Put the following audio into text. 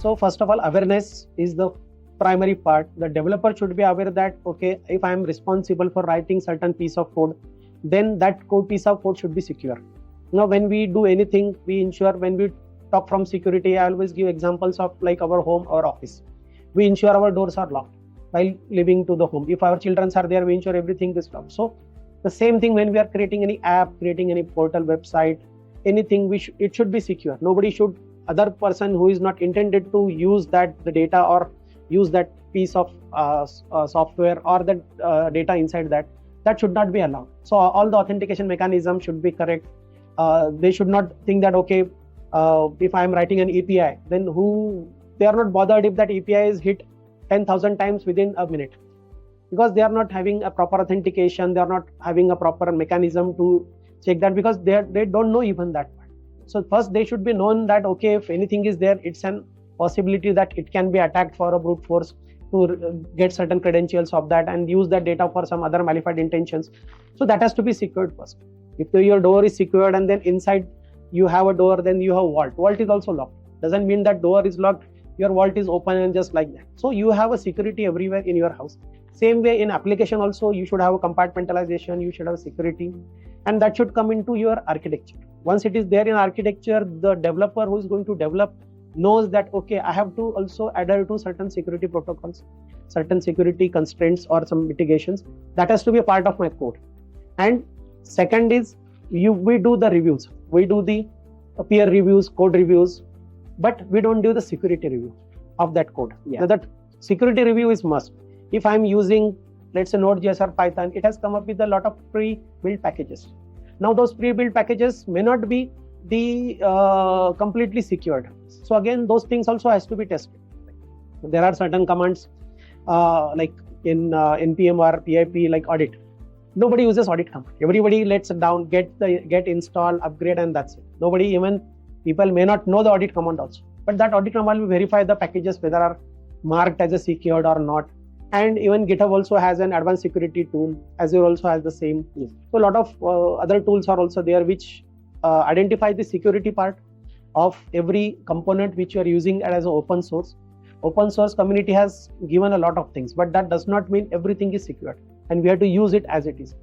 So first of all, awareness is the primary part. The developer should be aware that, okay, if I am responsible for writing certain piece of code, then that code piece of code should be secure. Now, when we do anything, we ensure, when we talk from security, I always give examples of like our home or office. We ensure our doors are locked while living to the home. If our children are there, we ensure everything is locked. So the same thing when we are creating any app, creating any portal, website, anything, it should be secure. Nobody should, other person who is not intended to use the data or use that piece of software or that data inside that should not be allowed. So all the authentication mechanism should be correct. They should not think that, okay, if I am writing an API, then they are not bothered if that API is hit 10,000 times within a minute, because they are not having a proper authentication, they are not having a proper mechanism to check that, because they don't know even that part. So first they should be known that, okay, if anything is there, it's an possibility that it can be attacked for a brute force to get certain credentials of that and use that data for some other malified intentions. So that has to be secured first. If your door is secured and then inside you have a door, then you have vault. Vault is also locked. Doesn't mean that door is locked, your vault is open and just like that. So you have a security everywhere in your house. Same way in application also, you should have a compartmentalization, you should have security, and that should come into your architecture. Once it is there in architecture, the developer who is going to develop knows that, okay, I have to also adhere to certain security protocols, certain security constraints or some mitigations. That has to be a part of my code. And second is, we do the reviews. We do the peer reviews, code reviews, but we don't do the security review of that code. Yeah. Now that security review is must. If I'm using, let's say, Node.js or Python, it has come up with a lot of pre-built packages. Now those pre-built packages may not be completely secured. So again, those things also has to be tested. There are certain commands like in NPM or PIP, like audit. Nobody uses audit command. Everybody lets down, get install, upgrade, and that's it. Nobody, even people may not know the audit command also. But that audit command will verify the packages whether are marked as a secured or not. And even GitHub also has an advanced security tool. Azure also has the same. So a lot of other tools are also there which identify the security part of every component which you are using as an open source. Open source community has given a lot of things, but that does not mean everything is secured, and we have to use it as it is.